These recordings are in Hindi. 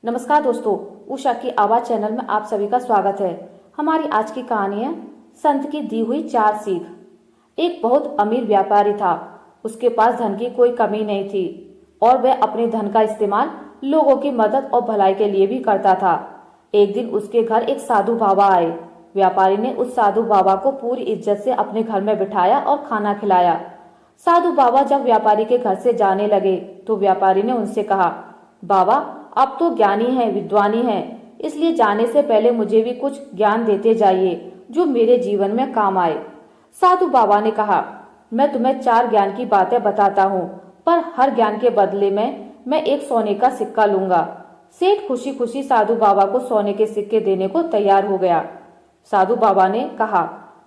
नमस्कार दोस्तों, उषा की आवाज चैनल में आप सभी का स्वागत है। हमारी आज की कहानी है संत की दी हुई 4 सीख। एक बहुत अमीर व्यापारी था। उसके पास धन की कोई कमी नहीं थी और वह अपने धन का इस्तेमाल लोगों की मदद और भलाई के लिए भी करता था। एक दिन उसके घर एक साधु बाबा आए। व्यापारी ने उस साधु बाबा को पूरी इज्जत से अपने घर में बिठाया और खाना खिलाया। साधु बाबा जब व्यापारी के घर से जाने लगे तो व्यापारी ने उनसे कहा, बाबा, आप तो ज्ञानी हैं, विद्वानी हैं, इसलिए जाने से पहले मुझे भी कुछ ज्ञान देते जाइए जो मेरे जीवन में काम आए। साधु बाबा ने कहा, मैं तुम्हें 4 ज्ञान की बातें बताता हूँ, पर हर ज्ञान के बदले में मैं एक सोने का सिक्का लूंगा। सेठ खुशी खुशी साधु बाबा को सोने के सिक्के देने को तैयार हो गया। साधु बाबा ने कहा,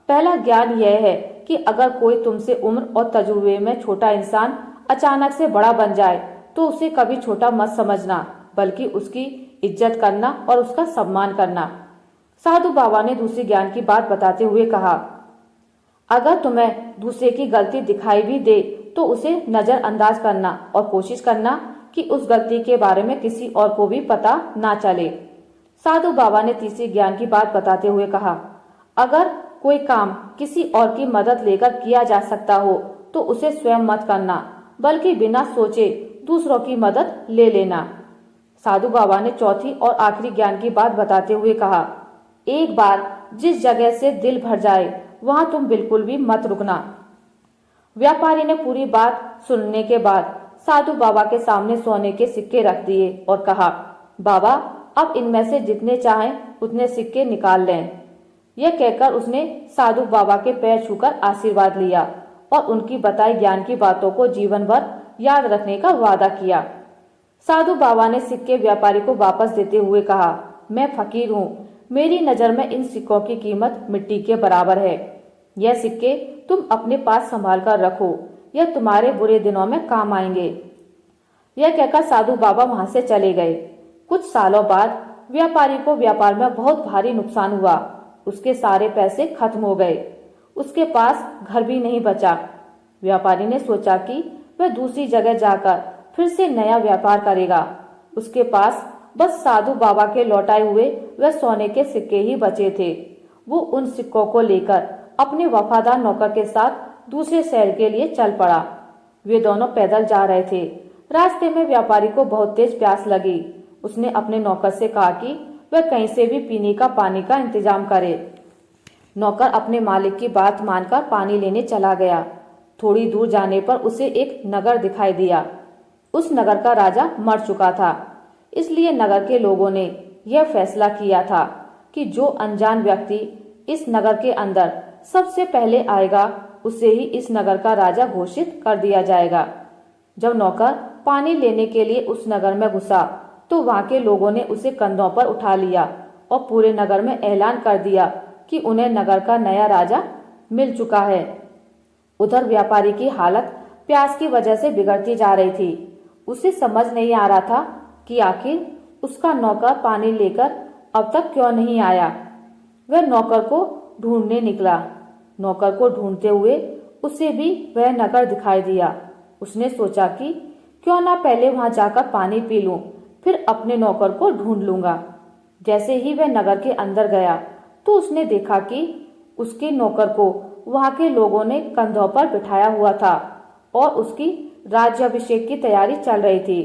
पहला ज्ञान यह है कि अगर कोई तुमसे उम्र और तजुर्बे में छोटा इंसान अचानक से बड़ा बन जाए तो उसे कभी छोटा मत समझना, बल्कि उसकी इज्जत करना और उसका सम्मान करना। साधु बाबा ने दूसरी ज्ञान की बात बताते हुए कहा, अगर तुम्हें दूसरे की गलती दिखाई भी दे तो उसे नजरअंदाज करना और कोशिश करना कि उस गलती के बारे में किसी और को भी पता ना चले। साधु बाबा ने तीसरी ज्ञान की बात बताते हुए कहा, अगर कोई काम किसी और की मदद लेकर किया जा सकता हो तो उसे स्वयं मत करना, बल्कि बिना सोचे दूसरों की मदद ले लेना। साधु बाबा ने चौथी और आखिरी ज्ञान की बात बताते हुए कहा, एक बार जिस जगह से दिल भर जाए वहां तुम बिल्कुल भी मत रुकना। व्यापारी ने पूरी बात सुनने के बाद साधु बाबा के सामने सोने के सिक्के रख दिए और कहा, बाबा, अब इनमें से जितने चाहें उतने सिक्के निकाल लें। यह कहकर उसने साधु बाबा के पैर छूकर आशीर्वाद लिया और उनकी बताई ज्ञान की बातों को जीवन भर याद रखने का वादा किया। साधु बाबा ने सिक्के व्यापारी को वापस देते हुए कहा, मैं फकीर हूँ, मेरी नजर में इन सिक्कों की कीमत मिट्टी के बराबर है। यह सिक्के तुम अपने पास संभाल कर रखो, यह तुम्हारे बुरे दिनों में काम आएंगे। यह कहकर साधु बाबा वहां से चले गए। कुछ सालों बाद व्यापारी को व्यापार में बहुत भारी नुकसान हुआ। उसके सारे पैसे खत्म हो गए। उसके पास घर भी नहीं बचा। व्यापारी ने सोचा कि वह दूसरी जगह जाकर फिर से नया व्यापार करेगा। उसके पास बस साधु बाबा के लौटाए हुए वह सोने के सिक्के ही बचे थे। वो उन सिक्कों को लेकर अपने वफादार नौकर के साथ दूसरे शहर के लिए चल पड़ा। वे दोनों पैदल जा रहे थे। रास्ते में व्यापारी को बहुत तेज प्यास लगी। उसने अपने नौकर से कहा कि वह कहीं से भी पीने का पानी का इंतजाम करे। नौकर अपने मालिक की बात मानकर पानी लेने चला गया। थोड़ी दूर जाने पर उसे एक नगर दिखाई दिया। उस नगर का राजा मर चुका था, इसलिए नगर के लोगों ने यह फैसला किया था कि जो अनजान व्यक्ति इस नगर के अंदर सबसे पहले आएगा उसे ही इस नगर का राजा घोषित कर दिया जाएगा। जब नौकर पानी लेने के लिए उस नगर में घुसा तो वहां के लोगों ने उसे कंधों पर उठा लिया और पूरे नगर में ऐलान कर दिया कि उन्हें नगर का नया राजा मिल चुका है। उधर व्यापारी की हालत प्यास की वजह से बिगड़ती जा रही थी। उसे समझ नहीं आ रहा था कि आखिर उसका नौकर पानी लेकर अब तक क्यों नहीं आया। वह नौकर को ढूंढने निकला। नौकर को ढूंढते हुए उसे भी वह नगर दिखाई दिया। उसने सोचा कि क्यों ना पहले वहां जाकर पानी पी लूं, फिर अपने नौकर को ढूंढ लूंगा। जैसे ही वह नगर के अंदर गया तो उसने देखा कि उसके नौकर को वहां के लोगों ने कंधों पर बिठाया हुआ था और उसकी राज्याभिषेक की तैयारी चल रही थी।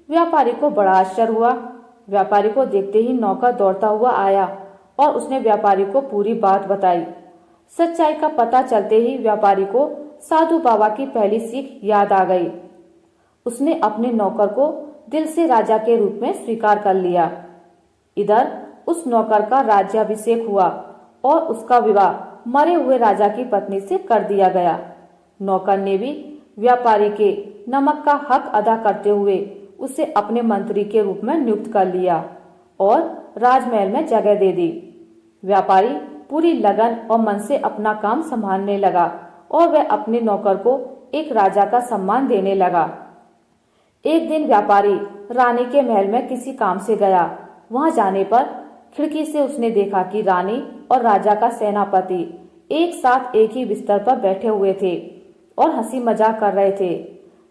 व्यापारी को बड़ा आश्चर्य हुआ। व्यापारी को देखते ही नौकर दौड़ता हुआ आया और उसने व्यापारी को पूरी बात बताई। सच्चाई का पता चलते ही व्यापारी को साधु बाबा की पहली सीख याद आ गई। उसने अपने नौकर को दिल से राजा के रूप में स्वीकार कर लिया। इधर उस नौकर का राज्याभिषेक हुआ और उसका विवाह मरे हुए राजा की पत्नी से कर दिया गया। नौकर ने भी व्यापारी के नमक का हक अदा करते हुए उसे अपने मंत्री के रूप में नियुक्त कर लिया और राजमहल में जगह दे दी। व्यापारी पूरी लगन और मन से अपना काम संभालने लगा और वह अपने नौकर को एक राजा का सम्मान देने लगा। एक दिन व्यापारी रानी के महल में किसी काम से गया। वहां जाने पर खिड़की से उसने देखा कि रानी और राजा का सेनापति एक साथ एक ही बिस्तर पर बैठे हुए थे और हंसी मजाक कर रहे थे।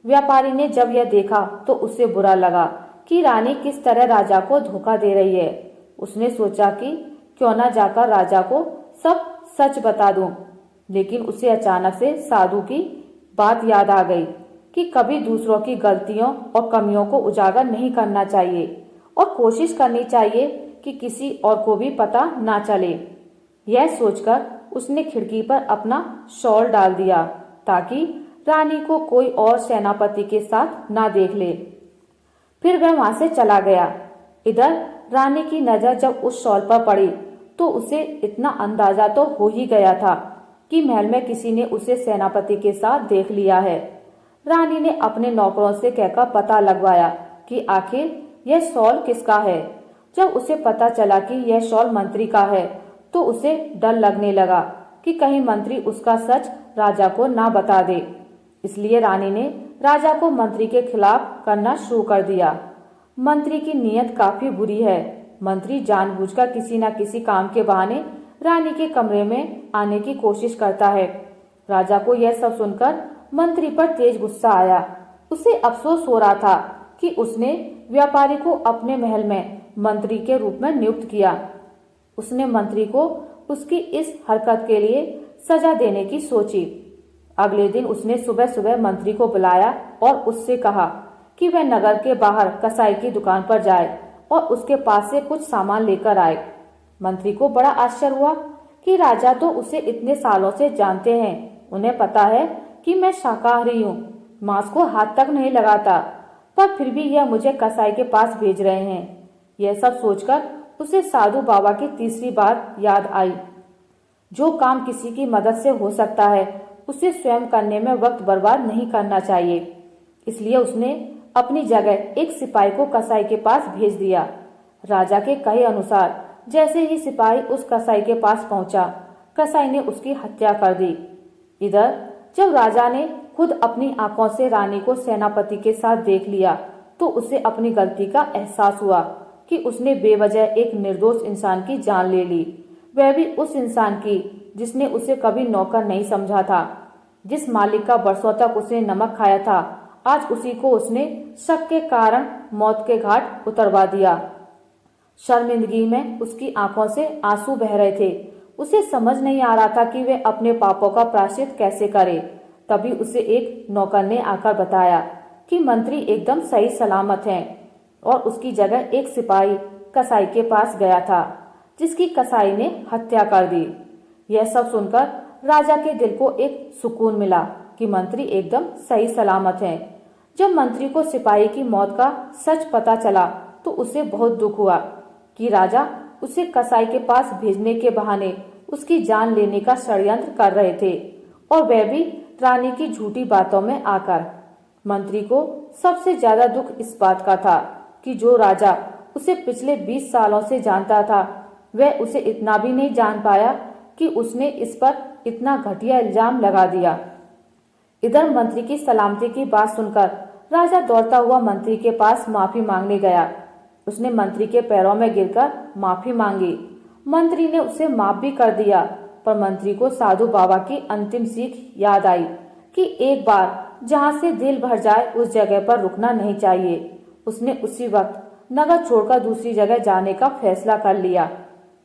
व्यापारी ने जब यह देखा तो उसे बुरा लगा कि रानी किस तरह राजा को धोखा दे रही है। उसने सोचा कि क्यों ना जाकर राजा को सब सच बता दूं, लेकिन उसे अचानक से साधु की बात याद आ गई कि कभी दूसरों की गलतियों और कमियों को उजागर नहीं करना चाहिए और कोशिश करनी चाहिए कि किसी और को भी पता ना चले। यह सोचकर उसने खिड़की पर अपना शॉल डाल दिया ताकि रानी को कोई और सेनापति के साथ ना देख ले। फिर वह वहां से चला गया। इधर रानी की नजर जब उस शॉल पर पड़ी तो उसे इतना अंदाजा तो हो ही गया था कि महल में किसी ने उसे सेनापति के साथ देख लिया है। रानी ने अपने नौकरों से कहकर पता लगवाया कि आखिर यह शॉल किसका है। जब उसे पता चला कि यह शॉल मंत्री का है तो उसे डर लगने लगा कि कहीं मंत्री उसका सच राजा को ना बता दे। इसलिए रानी ने राजा को मंत्री के खिलाफ करना शुरू कर दिया। मंत्री की नीयत काफी बुरी है। मंत्री जानबूझकर किसी न किसी काम के बहाने रानी के कमरे में आने की कोशिश करता है। राजा को यह सब सुनकर मंत्री पर तेज गुस्सा आया। उसे अफसोस हो रहा था कि उसने व्यापारी को अपने महल में मंत्री के रूप में नियुक्त किया। उसने मंत्री को उसकी इस हरकत के लिए सजा देने की सोची। अगले दिन उसने सुबह सुबह मंत्री को बुलाया और उससे कहा कि वह नगर के बाहर कसाई की दुकान पर जाए और उसके पास से कुछ सामान लेकर आए। मंत्री को बड़ा आश्चर्य हुआ कि राजा तो उसे इतने सालों से जानते हैं, उन्हें पता है कि मैं शाकाहारी हूँ, मांस को हाथ तक नहीं लगाता, पर फिर भी यह मुझे कसाई के पास भेज रहे हैं। यह सब सोचकर उसे साधु बाबा की तीसरी बात याद आई। जो काम किसी की मदद से हो सकता है उसे स्वयं करने में वक्त बर्बाद नहीं करना चाहिए। इसलिए उसने अपनी जगह एक सिपाही को कसाई के पास भेज दिया। राजा के कहे अनुसार जैसे ही सिपाही उस कसाई के पास पहुंचा, कसाई ने उसकी हत्या कर दी। इधर जब राजा ने खुद अपनी आंखों से रानी को सेनापति के साथ देख लिया तो उसे अपनी गलती का एहसास हुआ कि उसने बेवजह एक निर्दोष इंसान की जान ले ली, वह भी उस इंसान की जिसने उसे कभी नौकर नहीं समझा था। जिस मालिक का बरसों तक उसने नमक खाया था, आज उसी को उसने शक के कारण मौत के घाट उतरवा दिया। शर्मिंदगी में उसकी आंखों से आंसू बह रहे थे। उसे समझ नहीं आ रहा था कि वे अपने पापों का प्रायश्चित कैसे करे। तभी उसे एक नौकर ने आकर बताया कि मंत्री एकदम सही सलामत हैं और उसकी जगह एक सिपाही कसाई के पास गया था जिसकी कसाई ने हत्या कर दी। यह सब सुनकर राजा के दिल को एक सुकून मिला कि मंत्री एकदम सही सलामत हैं। जब मंत्री को सिपाही की मौत का सच पता चला तो उसे बहुत दुख हुआ कि राजा उसे कसाई के पास भेजने के बहाने उसकी जान लेने का षड्यंत्र कर रहे थे, और वह भी रानी की झूठी बातों में आकर। मंत्री को सबसे ज्यादा दुख इस बात का था कि जो राजा उसे पिछले 20 सालों से जानता था, वह उसे इतना भी नहीं जान पाया कि उसने इस पर इतना घटिया इल्जाम लगा दिया। इधर मंत्री की सलामती की बात सुनकर राजा दौड़ता हुआ मंत्री के पास माफी मांगने गया। उसने मंत्री के पैरों में गिरकर माफी मांगी। मंत्री ने उसे माफ भी कर दिया, पर मंत्री को साधु बाबा की अंतिम सीख याद आई कि एक बार जहां से दिल भर जाए उस जगह पर रुकना नहीं चाहिए। उसने उसी वक्त नगर छोड़कर दूसरी जगह जाने का फैसला कर लिया।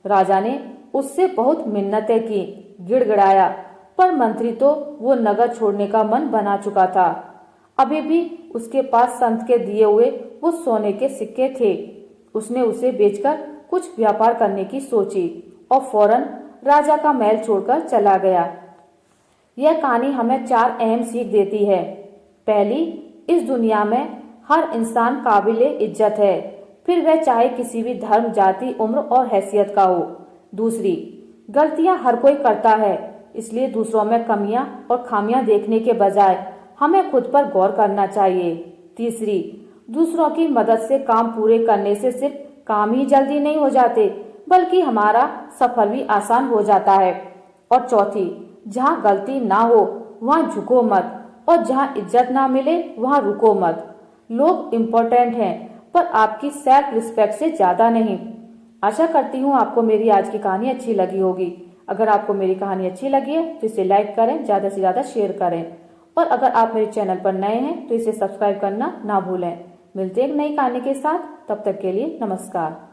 राजा ने उससे बहुत मिन्नतें की, गिड़गिड़ाया, पर मंत्री तो वो नगर छोड़ने का मन बना चुका था। अभी भी उसके पास संत के दिए हुए वो सोने के सिक्के थे। उसने उसे बेचकर कुछ व्यापार करने की सोची और फौरन राजा का महल छोड़कर चला गया। यह कहानी हमें 4 अहम सीख देती है। पहली, इस दुनिया में हर इंसान काबिले इज्जत है, फिर वह चाहे किसी भी धर्म, जाति, उम्र और हैसियत का हो। दूसरी, गलतियां हर कोई करता है, इसलिए दूसरों में कमियां और खामियां देखने के बजाय हमें खुद पर गौर करना चाहिए। तीसरी, दूसरों की मदद से काम पूरे करने से सिर्फ काम ही जल्दी नहीं हो जाते, बल्कि हमारा सफर भी आसान हो जाता है। और चौथी, जहाँ गलती ना हो वहाँ झुको मत, और जहाँ इज्जत ना मिले वहाँ रुको मत। लोग इम्पोर्टेंट हैं, पर आपकी सेल्फ रिस्पेक्ट से ज्यादा नहीं। आशा करती हूँ आपको मेरी आज की कहानी अच्छी लगी होगी। अगर आपको मेरी कहानी अच्छी लगी है तो इसे लाइक करें, ज्यादा से ज्यादा शेयर करें, और अगर आप मेरे चैनल पर नए हैं तो इसे सब्सक्राइब करना ना भूलें। मिलते हैं एक नई कहानी के साथ। तब तक के लिए नमस्कार।